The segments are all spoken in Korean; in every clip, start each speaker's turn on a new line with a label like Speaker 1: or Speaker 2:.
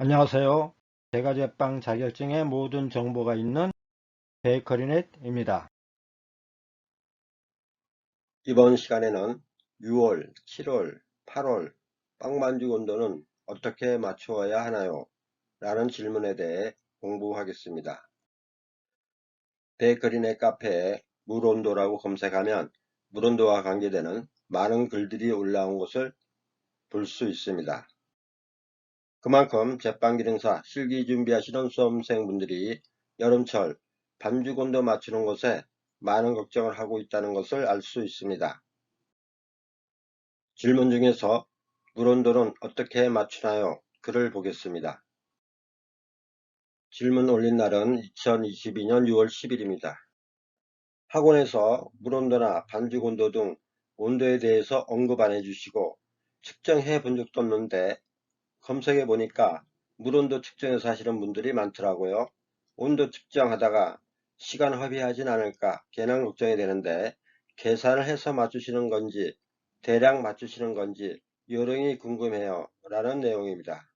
Speaker 1: 안녕하세요. 제과제빵 자격증의 모든 정보가 있는 베이커리넷입니다.
Speaker 2: 이번 시간에는 6월, 7월, 8월 빵반죽 온도는 어떻게 맞추어야 하나요? 라는 질문에 대해 공부하겠습니다. 베이커리넷 카페에 물 온도라고 검색하면 물 온도와 관계되는 많은 글들이 올라온 것을 볼 수 있습니다. 그만큼 제빵기능사 실기 준비하시는 수험생분들이 여름철 반죽 온도 맞추는 것에 많은 걱정을 하고 있다는 것을 알 수 있습니다. 질문 중에서 물 온도는 어떻게 맞추나요? 글을 보겠습니다. 질문 올린 날은 2022년 6월 10일입니다. 학원에서 물 온도나 반죽 온도 등 온도에 대해서 언급 안 해주시고 측정해 본 적도 없는데 검색해 보니까 물 온도 측정해서 하시는 분들이 많더라고요. 온도 측정하다가 시간 허비하진 않을까 괜한 걱정이 되는데 계산을 해서 맞추시는 건지 대략 맞추시는 건지 요령이 궁금해요 라는 내용입니다.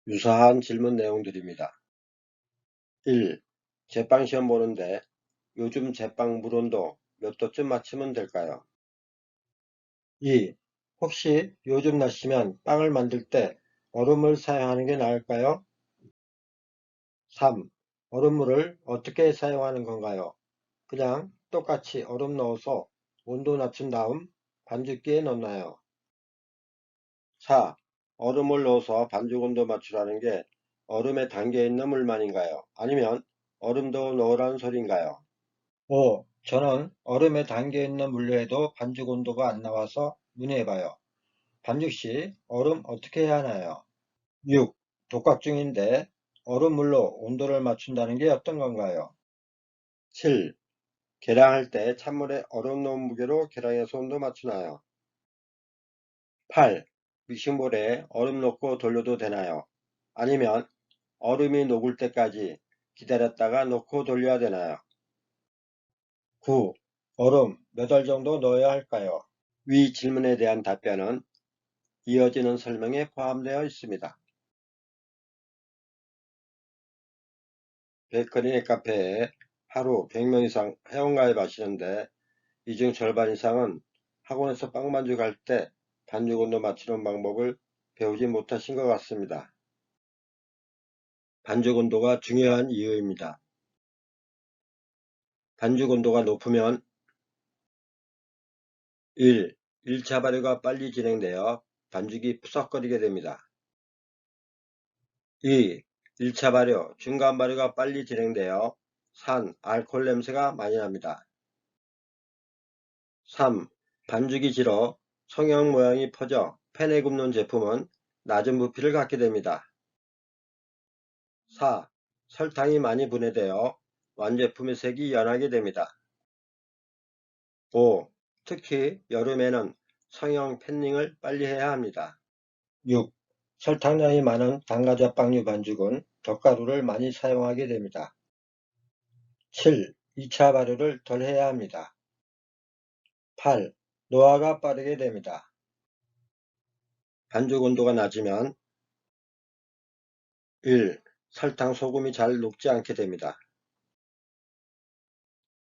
Speaker 2: 유사한 질문 내용들입니다. 1. 제빵 시험 보는데 요즘 제빵 물 온도 몇 도쯤 맞추면 될까요? 2. 혹시 요즘 날씨면 빵을 만들 때 얼음을 사용하는 게 나을까요? 3. 얼음물을 어떻게 사용하는 건가요? 그냥 똑같이 얼음 넣어서 온도 낮춘 다음 반죽기에 넣나요? 4. 얼음을 넣어서 반죽 온도 맞추라는 게 얼음에 담겨있는 물만인가요? 아니면 얼음도 넣으라는 소리인가요? 5. 저는 얼음에 담겨있는 물로해도 반죽 온도가 안 나와서 문의해봐요. 반죽 시 얼음 어떻게 해야 하나요? 6. 독학 중인데 얼음물로 온도를 맞춘다는 게 어떤 건가요? 7. 계량할 때 찬물에 얼음 넣은 무게로 계량해서 온도 맞추나요? 8. 믹싱볼에 얼음 넣고 돌려도 되나요? 아니면 얼음이 녹을 때까지 기다렸다가 넣고 돌려야 되나요? 9. 얼음 몇 알 정도 넣어야 할까요? 위 질문에 대한 답변은 이어지는 설명에 포함되어 있습니다. 베이커리넷 카페에 하루 100명 이상 회원가입 하시는데 이 중 절반 이상은 학원에서 빵 반죽할 때 반죽 온도 맞추는 방법을 배우지 못하신 것 같습니다. 반죽 온도가 중요한 이유입니다. 반죽 온도가 높으면 1. 1차 발효가 빨리 진행되어 반죽이 푸석거리게 됩니다. 2. 1차 발효, 중간 발효가 빨리 진행되어 산, 알코올 냄새가 많이 납니다. 3. 반죽이 질어 성형 모양이 퍼져 팬에 굽는 제품은 낮은 부피를 갖게 됩니다. 4. 설탕이 많이 분해되어 완제품의 색이 연하게 됩니다. 5. 특히 여름에는 성형 팬닝을 빨리 해야 합니다. 6. 설탕량이 많은 단과자빵류 반죽은 덧가루를 많이 사용하게 됩니다. 7. 2차 발효를 덜 해야 합니다. 8. 노화가 빠르게 됩니다. 반죽 온도가 낮으면 1. 설탕, 소금이 잘 녹지 않게 됩니다.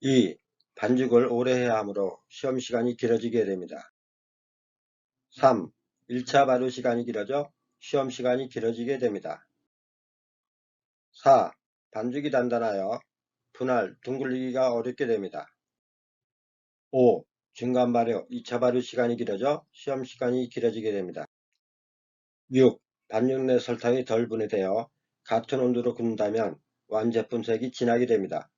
Speaker 2: 2. 반죽을 오래 해야 하므로 시험 시간이 길어지게 됩니다. 3. 1차 발효 시간이 길어져 시험 시간이 길어지게 됩니다. 4. 반죽이 단단하여 분할, 둥글리기가 어렵게 됩니다. 5. 중간 발효, 2차 발효 시간이 길어져 시험 시간이 길어지게 됩니다. 6. 반죽 내 설탕이 덜 분해되어 같은 온도로 굽는다면 완제품 색이 진하게 됩니다.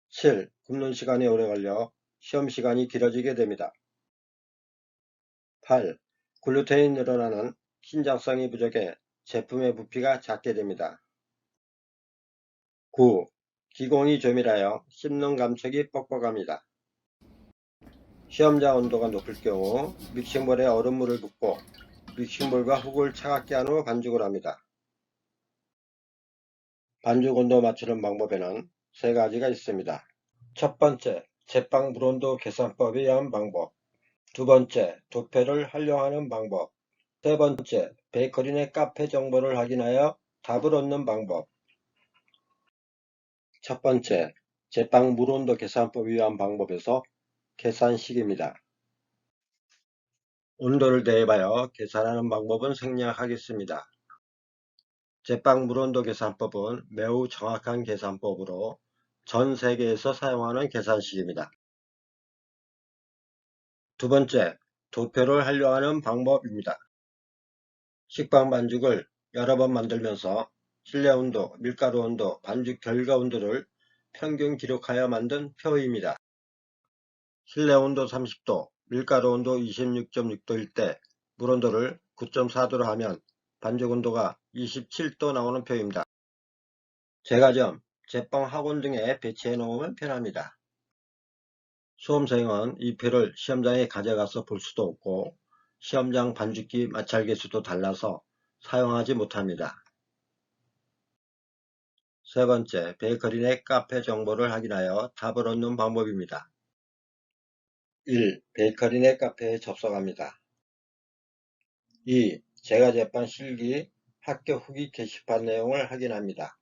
Speaker 2: 7. 굽는 시간이 오래 걸려 시험 시간이 길어지게 됩니다. 8. 글루텐이 늘어나는 신장성이 부족해 제품의 부피가 작게 됩니다. 9. 기공이 조밀하여 씹는 감촉이 뻑뻑합니다. 시험장 온도가 높을 경우 믹싱볼에 얼음물을 붓고 믹싱볼과 훅을 차갑게 한 후 반죽을 합니다. 반죽 온도 맞추는 방법에는 세 가지가 있습니다. 첫 번째, 제빵 물온도 계산법에 의한 방법. 두 번째, 도표를 활용하는 방법. 세 번째, 베이커리 내 카페 정보를 확인하여 답을 얻는 방법. 첫 번째, 제빵 물온도 계산법 위한 방법에서 계산식입니다. 온도를 대입하여 계산하는 방법은 생략하겠습니다. 제빵 물온도 계산법은 매우 정확한 계산법으로 전 세계에서 사용하는 계산식입니다. 두 번째, 도표를 활용하는 방법입니다. 식빵 반죽을 여러 번 만들면서 실내 온도, 밀가루 온도, 반죽 결과 온도를 평균 기록하여 만든 표입니다. 실내 온도 30도, 밀가루 온도 26.6도일 때 물 온도를 9.4도로 하면 반죽 온도가 27도 나오는 표입니다. 제과점, 제빵 학원 등에 배치해 놓으면 편합니다. 수험생은 이 표를 시험장에 가져가서 볼 수도 없고 시험장 반죽기 마찰 개수도 달라서 사용하지 못합니다. 세 번째, 베이커리 내 카페 정보를 확인하여 답을 얻는 방법입니다. 1. 베이커리 내 카페에 접속합니다. 2. 제과제빵 실기 학교 후기 게시판 내용을 확인합니다.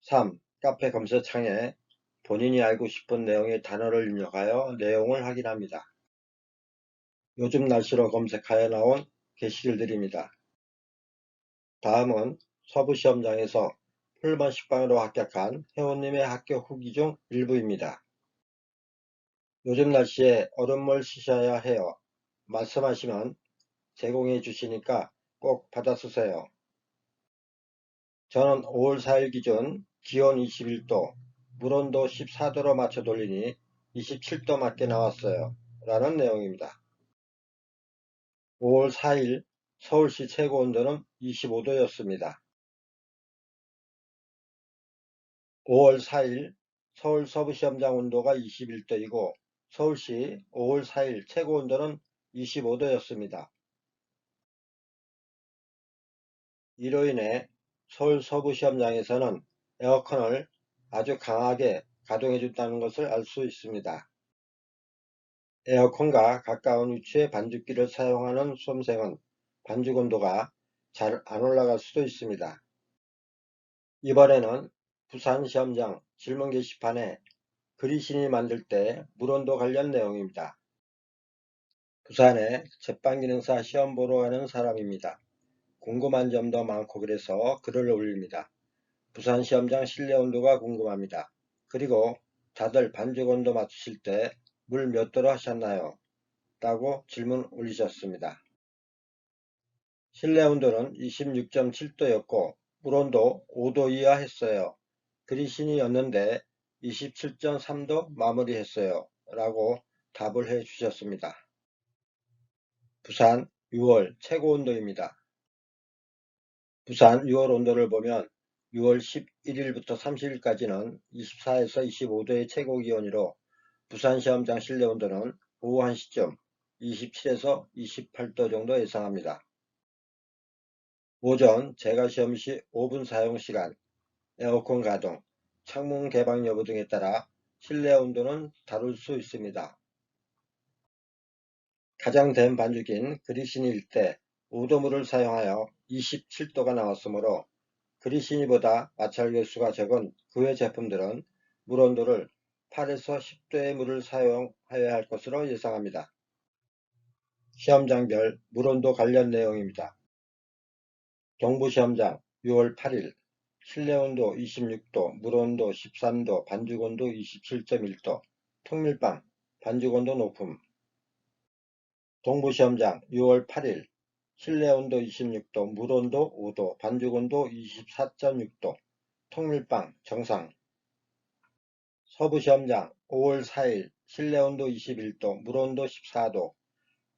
Speaker 2: 3. 카페 검색창에 본인이 알고 싶은 내용의 단어를 입력하여 내용을 확인합니다. 요즘 날씨로 검색하여 나온 게시글들입니다. 다음은 서부시험장에서 풀번 식빵으로 합격한 회원님의 학교 후기 중 일부입니다. 요즘 날씨에 얼음물 씻어야 해요. 말씀하시면 제공해 주시니까 꼭 받아 쓰세요. 저는 5월 4일 기준 기온 21도, 물온도 14도로 맞춰 돌리니 27도 맞게 나왔어요. 라는 내용입니다. 5월 4일 서울시 최고 온도는 25도였습니다. 5월 4일 서울 서부시험장 온도가 21도이고 서울시 5월 4일 최고 온도는 25도였습니다. 이로 인해 서울 서부시험장에서는 에어컨을 아주 강하게 가동해 준다는 것을 알 수 있습니다. 에어컨과 가까운 위치에 반죽기를 사용하는 수험생은 반죽 온도가 잘 안 올라갈 수도 있습니다. 이번에는 부산 시험장 질문 게시판에 그리신이 만들 때 물온도 관련 내용입니다. 부산에 제빵기능사 시험 보러 가는 사람입니다. 궁금한 점도 많고 그래서 글을 올립니다. 부산 시험장 실내 온도가 궁금합니다. 그리고 다들 반죽 온도 맞추실 때 물 몇 도로 하셨나요? 라고 질문 올리셨습니다. 실내 온도는 26.7도였고 물온도 5도 이하 했어요. 그리신이었는데 27.3도 마무리했어요. 라고 답을 해 주셨습니다. 부산 6월 최고 온도입니다. 부산 6월 온도를 보면 6월 11일부터 30일까지는 24에서 25도의 최고 기온이로 부산 시험장 실내 온도는 오후 1시쯤 27에서 28도 정도 예상합니다. 오전 제과시험 시 5분 사용시간, 에어컨 가동, 창문 개방 여부 등에 따라 실내 온도는 다를 수 있습니다. 가장 된 반죽인 그리시니일 때 우도물을 사용하여 27도가 나왔으므로 그리시니보다 마찰 개수가 적은 그 외 제품들은 물 온도를 8에서 10도의 물을 사용하여야 할 것으로 예상합니다. 시험장별 물온도 관련 내용입니다. 경부시험장 6월 8일 실내온도 26도, 물온도 13도, 반죽온도 27.1도, 통밀빵 반죽온도 높음. 동부시험장 6월 8일 실내온도 26도, 물온도 5도, 반죽온도 24.6도, 통밀빵 정상. 서부시험장 5월 4일 실내온도 21도, 물온도 14도,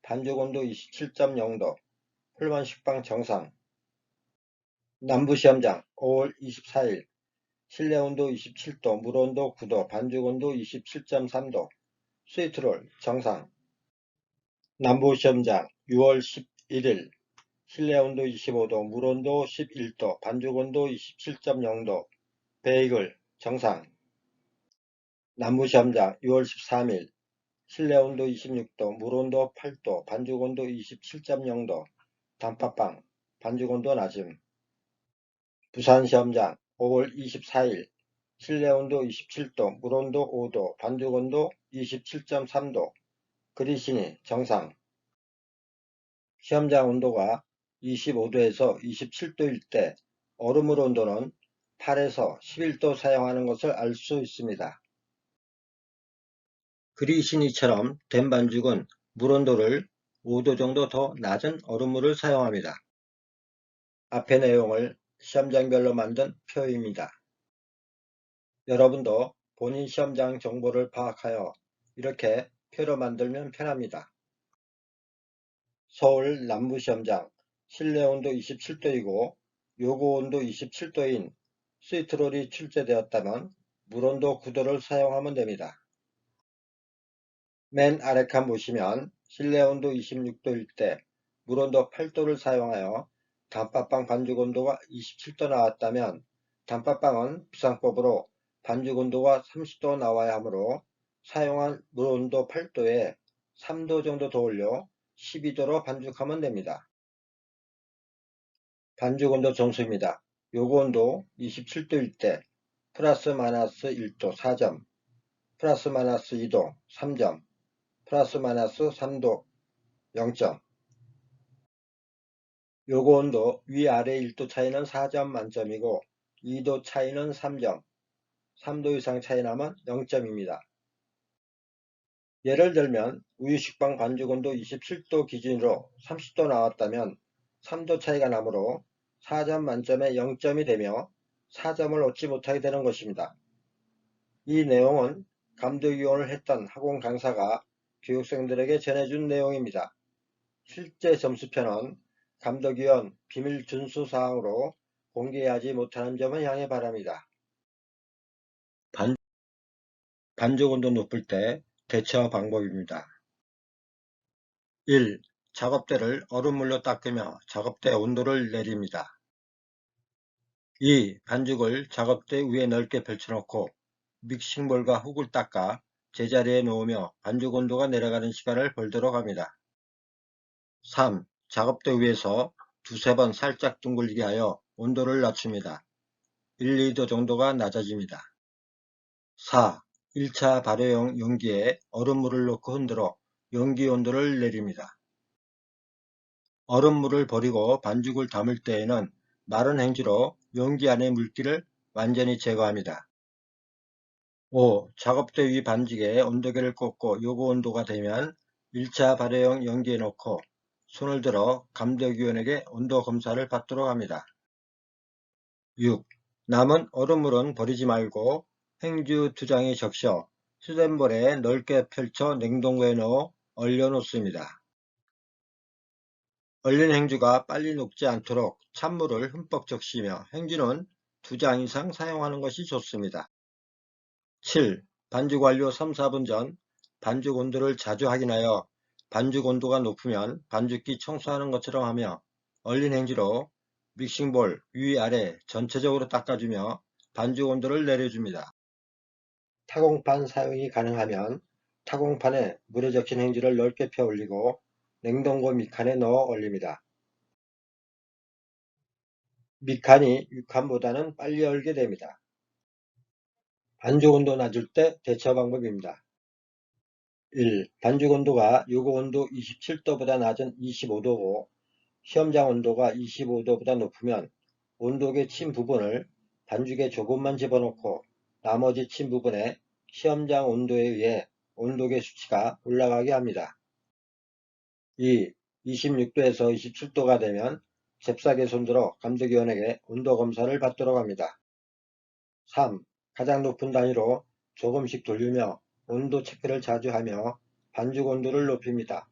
Speaker 2: 반죽온도 27.0도, 풀만 식빵 정상. 남부시험장 5월 24일 실내온도 27도, 물온도 9도, 반죽온도 27.3도, 스위트롤 정상. 남부시험장 6월 11일 실내온도 25도, 물온도 11도, 반죽온도 27.0도, 베이글 정상. 남부시험장 6월 13일 실내 온도 26도, 물 온도 8도, 반죽 온도 27.0도, 단팥빵, 반죽 온도 낮음. 부산 시험장 5월 24일 실내 온도 27도, 물 온도 5도, 반죽 온도 27.3도, 그리시니 정상. 시험장 온도가 25도에서 27도일 때 얼음물 온도는 8에서 11도 사용하는 것을 알 수 있습니다. 그리시니처럼 된 반죽은 물 온도를 5도 정도 더 낮은 얼음물을 사용합니다. 앞의 내용을 시험장별로 만든 표입니다. 여러분도 본인 시험장 정보를 파악하여 이렇게 표로 만들면 편합니다. 서울 남부시험장 실내 온도 27도이고 요구 온도 27도인 스위트롤이 출제되었다면 물 온도 9도를 사용하면 됩니다. 맨 아래 칸 보시면 실내 온도 26도일 때 물 온도 8도를 사용하여 단팥빵 반죽 온도가 27도 나왔다면 단팥빵은 비상법으로 반죽 온도가 30도 나와야 하므로 사용한 물 온도 8도에 3도 정도 더 올려 12도로 반죽하면 됩니다. 반죽 온도 점수입니다. 요구 온도 27도일 때 플러스 마이너스 1도 4점, 플러스 마이너스 2도 3점, 플러스 마이너스 3도 0점. 요구 온도 위아래 1도 차이는 4점 만점이고 2도 차이는 3점, 3도 이상 차이 나면 0점입니다. 예를 들면 우유식빵 반죽 온도 27도 기준으로 30도 나왔다면 3도 차이가 나므로 4점 만점에 0점이 되며 4점을 얻지 못하게 되는 것입니다. 이 내용은 감독위원을 했던 학원 강사가 교육생들에게 전해준 내용입니다. 실제 점수표는 감독위원 비밀 준수 사항으로 공개하지 못하는 점을 양해 바랍니다. 반죽 온도 높을 때 대처 방법입니다. 1. 작업대를 얼음물로 닦으며 작업대 온도를 내립니다. 2. 반죽을 작업대 위에 넓게 펼쳐놓고 믹싱볼과 훅을 닦아 제자리에 놓으며 반죽 온도가 내려가는 시간을 벌도록 합니다. 3. 작업대 위에서 두세 번 살짝 둥글게 하여 온도를 낮춥니다. 1, 2도 정도가 낮아집니다. 4. 1차 발효용 용기에 얼음물을 넣고 흔들어 용기 온도를 내립니다. 얼음물을 버리고 반죽을 담을 때에는 마른 행주로 용기 안의 물기를 완전히 제거합니다. 5. 작업대 위 반죽에 온도계를 꽂고 요구 온도가 되면 1차 발효용 용기에 넣고 손을 들어 감독위원에게 온도 검사를 받도록 합니다. 6. 남은 얼음물은 버리지 말고 행주 2장에 적셔 수돗물에 넓게 펼쳐 냉동고에 넣어 얼려놓습니다. 얼린 행주가 빨리 녹지 않도록 찬물을 흠뻑 적시며 행주는 2장 이상 사용하는 것이 좋습니다. 7. 반죽 완료 3, 4분 전 반죽 온도를 자주 확인하여 반죽 온도가 높으면 반죽기 청소하는 것처럼 하며 얼린 행주로 믹싱볼 위아래 전체적으로 닦아주며 반죽 온도를 내려줍니다. 타공판 사용이 가능하면 타공판에 물에 적신 행주를 넓게 펴 올리고 냉동고 밑칸에 넣어 올립니다. 밑칸이 윗칸보다는 빨리 얼게 됩니다. 반죽 온도 낮을 때 대처 방법입니다. 1. 반죽 온도가 요구 온도 27도보다 낮은 25도고 시험장 온도가 25도보다 높으면 온도계 침 부분을 반죽에 조금만 집어넣고 나머지 침 부분에 시험장 온도에 의해 온도계 수치가 올라가게 합니다. 2. 26도에서 27도가 되면 잽싸게 손들어 감독위원에게 온도 검사를 받도록 합니다. 3. 가장 높은 단위로 조금씩 돌리며 온도 체크를 자주 하며 반죽 온도를 높입니다.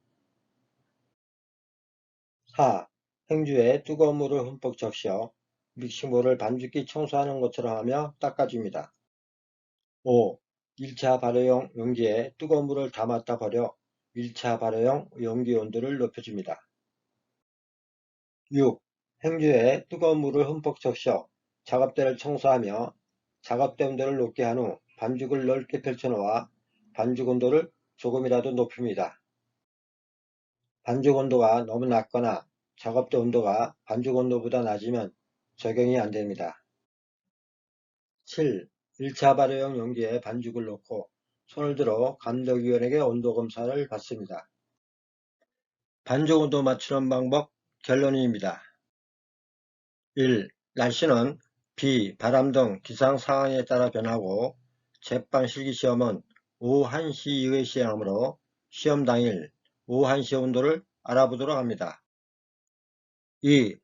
Speaker 2: 4. 행주에 뜨거운 물을 흠뻑 적셔 믹싱볼을 반죽기 청소하는 것처럼 하며 닦아줍니다. 5. 1차 발효용 용기에 뜨거운 물을 담았다 버려 1차 발효용 용기 온도를 높여줍니다. 6. 행주에 뜨거운 물을 흠뻑 적셔 작업대를 청소하며 작업대 온도를 높게 한 후 반죽을 넓게 펼쳐놓아 반죽 온도를 조금이라도 높입니다. 반죽 온도가 너무 낮거나 작업대 온도가 반죽 온도보다 낮으면 적용이 안됩니다. 7. 1차 발효용 용기에 반죽을 넣고 손을 들어 감독위원에게 온도 검사를 받습니다. 반죽 온도 맞추는 방법 결론입니다. 1. 날씨는 비, 바람 등 기상 상황에 따라 변하고 제빵 실기시험은 오후 1시 이후의 시험으로 시험 당일 오후 1시 온도를 알아보도록 합니다. 2.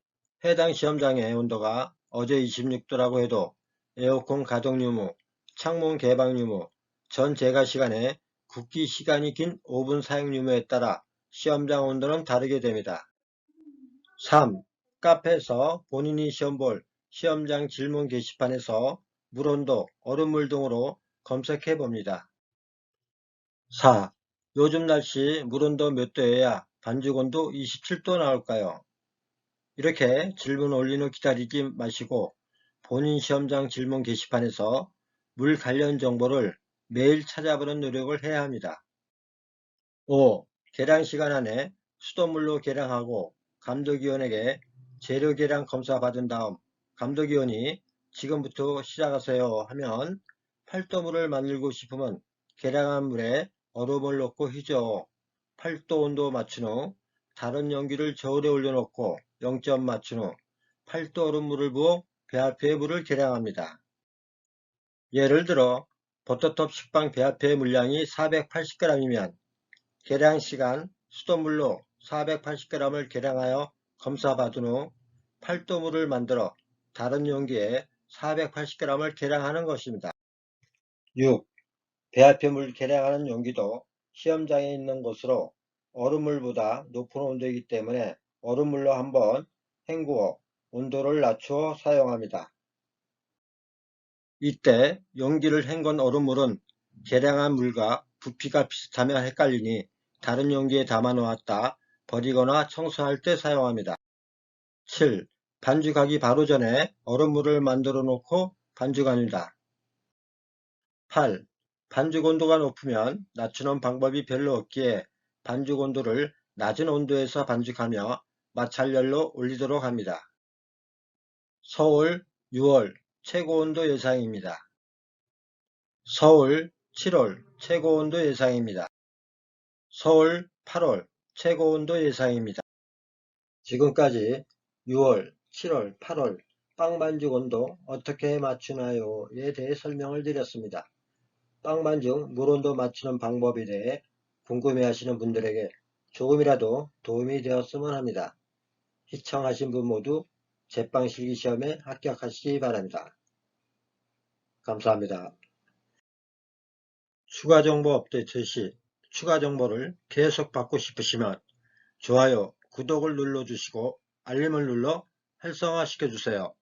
Speaker 2: 해당 시험장의 온도가 어제 26도라고 해도 에어컨 가동 유무, 창문 개방 유무, 전 제가 시간에 굽기 시간이 긴 오븐 사용 유무에 따라 시험장 온도는 다르게 됩니다. 3. 카페에서 본인이 시험 볼 시험장 질문 게시판에서 물온도, 얼음물 등으로 검색해 봅니다. 4. 요즘 날씨 물온도 몇 도여야 반죽온도 27도 나올까요? 이렇게 질문 올린 후 기다리지 마시고 본인 시험장 질문 게시판에서 물 관련 정보를 매일 찾아보는 노력을 해야 합니다. 5. 계량 시간 안에 수돗물로 계량하고 감독위원에게 재료 계량 검사 받은 다음 감독위원이 지금부터 시작하세요 하면 팔도물을 만들고 싶으면 계량한 물에 얼음을 넣고 휘저 8도 온도 맞춘 후 다른 용기를 저울에 올려놓고 0점 맞춘 후 8도 얼음물을 부어 배합회의 물을 계량합니다. 예를 들어 버터톱 식빵 배합회의 물량이 480g이면 계량시간 수돗물로 480g을 계량하여 검사받은 후 8도물을 만들어 다른 용기에 480g을 계량하는 것입니다. 6. 배합회물 계량하는 용기도 시험장에 있는 곳으로 얼음물보다 높은 온도이기 때문에 얼음물로 한번 헹구어 온도를 낮추어 사용합니다. 이때 용기를 헹군 얼음물은 계량한 물과 부피가 비슷하며 헷갈리니 다른 용기에 담아 놓았다 버리거나 청소할 때 사용합니다. 7. 반죽하기 바로 전에 얼음물을 만들어 놓고 반죽합니다. 8. 반죽 온도가 높으면 낮추는 방법이 별로 없기에 반죽 온도를 낮은 온도에서 반죽하며 마찰열로 올리도록 합니다. 서울 6월 최고온도 예상입니다. 서울 7월 최고온도 예상입니다. 서울 8월 최고온도 예상입니다. 지금까지 6월, 7월, 8월 빵반죽 온도 어떻게 맞추나요에 대해 설명을 드렸습니다. 빵반죽 물온도 맞추는 방법에 대해 궁금해하시는 분들에게 조금이라도 도움이 되었으면 합니다. 시청하신 분 모두 제빵 실기시험에 합격하시기 바랍니다. 감사합니다. 추가 정보 업데이트 시 추가 정보를 계속 받고 싶으시면 좋아요, 구독을 눌러주시고 알림을 눌러 활성화 시켜주세요.